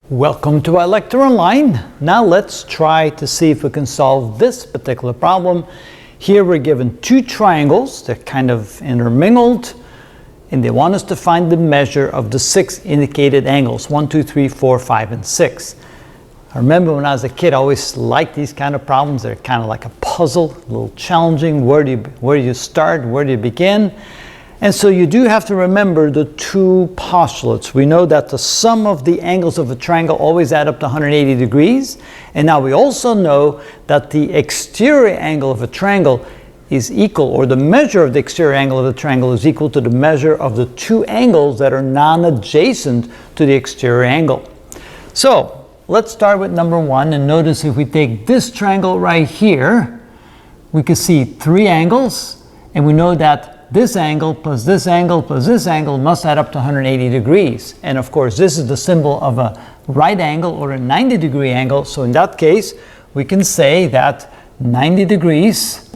Welcome to our lecture online. Now let's try to see if we can solve this particular problem. Here we're given two triangles. They're kind of intermingled, and they want us to find the measure of the six indicated angles, 1, 2, 3, 4, 5, and 6. I remember when I was a kid, I always liked these kind of problems. They're kind of like a puzzle, a little challenging. Where do you start? Where do you begin? And so you do have to remember the two postulates. We know that the sum of the angles of a triangle always add up to 180 degrees. And now we also know that the exterior angle of a triangle is equal, or the measure of the exterior angle of the triangle is equal to the measure of the two angles that are non-adjacent to the exterior angle. So let's start with number one, and notice if we take this triangle right here, we can see three angles, and we know that this angle plus this angle plus this angle must add up to 180 degrees. And of course, this is the symbol of a right angle or a 90-degree angle. So in that case, we can say that 90 degrees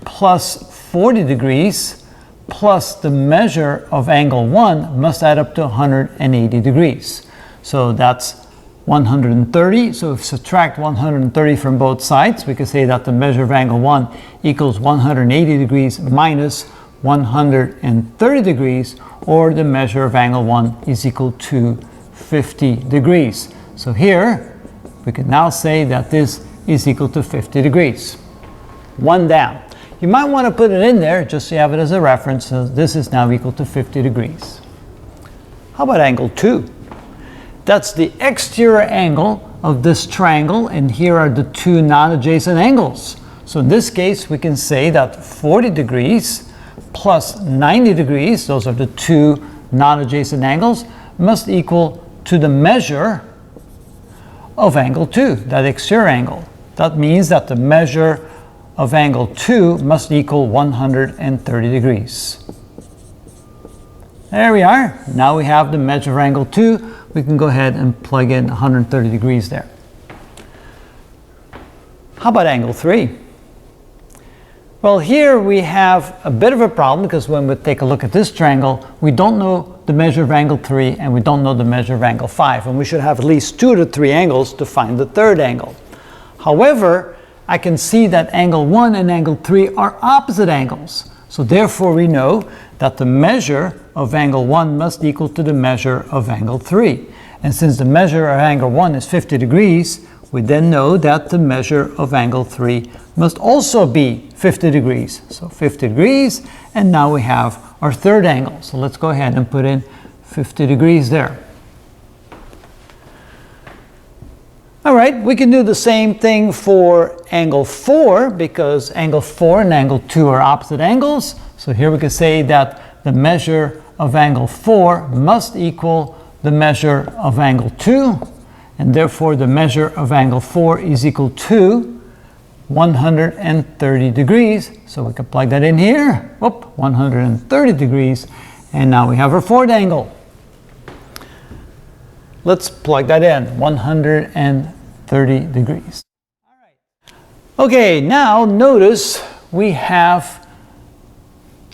plus 40 degrees plus the measure of angle 1 must add up to 180 degrees. So that's 130. So if we subtract 130 from both sides, we can say that the measure of angle 1 equals 180 degrees minus 130 degrees, or the measure of angle 1 is equal to 50 degrees. So here we can now say that this is equal to 50 degrees. One down. You might want to put it in there just so you have it as a reference. So this is now equal to 50 degrees. How about angle 2? That's the exterior angle of this triangle, and here are the two non-adjacent angles. So in this case, we can say that 40 degrees plus 90 degrees, those are the two non-adjacent angles, must equal to the measure of angle 2, that exterior angle. That means that the measure of angle 2 must equal 130 degrees. There we are. Now we have the measure of angle 2. We can go ahead and plug in 130 degrees there. How about angle 3? Well, here we have a bit of a problem, because when we take a look at this triangle, we don't know the measure of angle 3 and we don't know the measure of angle 5, and we should have at least 2 to 3 angles to find the third angle. However, I can see that angle 1 and angle 3 are opposite angles, so therefore we know that the measure of angle 1 must equal to the measure of angle 3. And since the measure of angle 1 is 50 degrees, we then know that the measure of angle 3 must also be 50 degrees. So 50 degrees, and now we have our third angle. So let's go ahead and put in 50 degrees there. All right, we can do the same thing for angle 4, because angle 4 and angle 2 are opposite angles. So here we can say that the measure of angle 4 must equal the measure of angle 2. And therefore the measure of angle 4 is equal to 130 degrees. So we can plug that in here. Whoop, 130 degrees. And now we have our fourth angle. Let's plug that in, 130 degrees. All right. Okay, now notice we have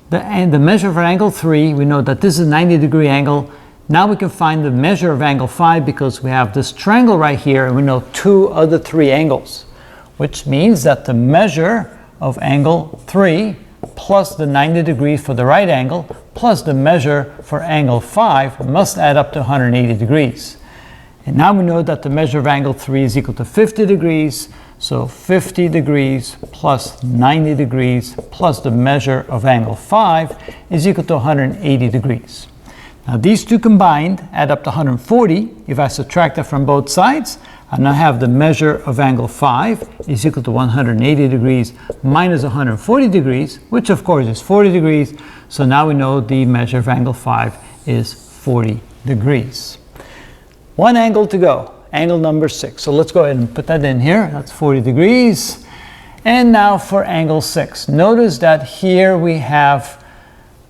the measure for angle 3. We know that this is a 90-degree angle. Now we can find the measure of angle 5, because we have this triangle right here and we know 2 other 3 angles, which means that the measure of angle 3 plus the 90 degrees for the right angle plus the measure for angle 5 must add up to 180 degrees. And now we know that the measure of angle 3 is equal to 50 degrees, so 50 degrees plus 90 degrees plus the measure of angle 5 is equal to 180 degrees. Now these two combined add up to 140. If I subtract that from both sides, I now have the measure of angle 5 is equal to 180 degrees minus 140 degrees, which of course is 40 degrees. So now we know the measure of angle 5 is 40 degrees. One angle to go, angle number 6. So let's go ahead and put that in here. That's 40 degrees. And now for angle 6. Notice that here we have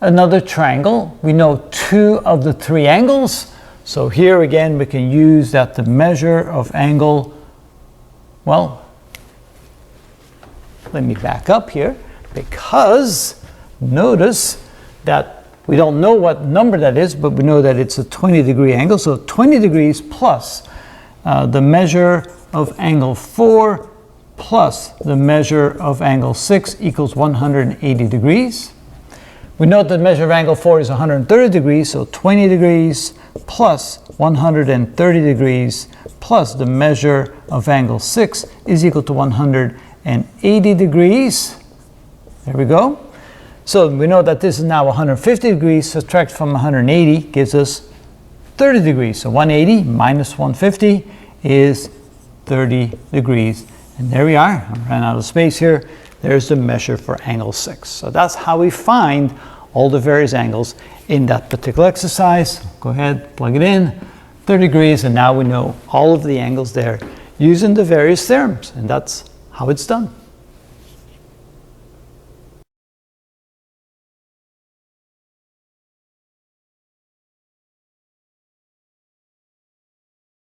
another triangle. We know 2 of the 3 angles. So here again we can use that the measure of angle, well, let me back up here, because notice that we don't know what number that is, but we know that it's a 20-degree angle. So 20 degrees plus the measure of angle 4 plus the measure of angle 6 equals 180 degrees. We note that the measure of angle 4 is 130 degrees, so 20 degrees plus 130 degrees plus the measure of angle 6 is equal to 180 degrees. There we go. So we know that this is now 150 degrees, subtract from 180 gives us 30 degrees. So 180 minus 150 is 30 degrees. And there we are. I ran out of space here. There's the measure for angle 6. So that's how we find all the various angles in that particular exercise. Go ahead, plug it in, 30 degrees, and now we know all of the angles there using the various theorems, and that's how it's done.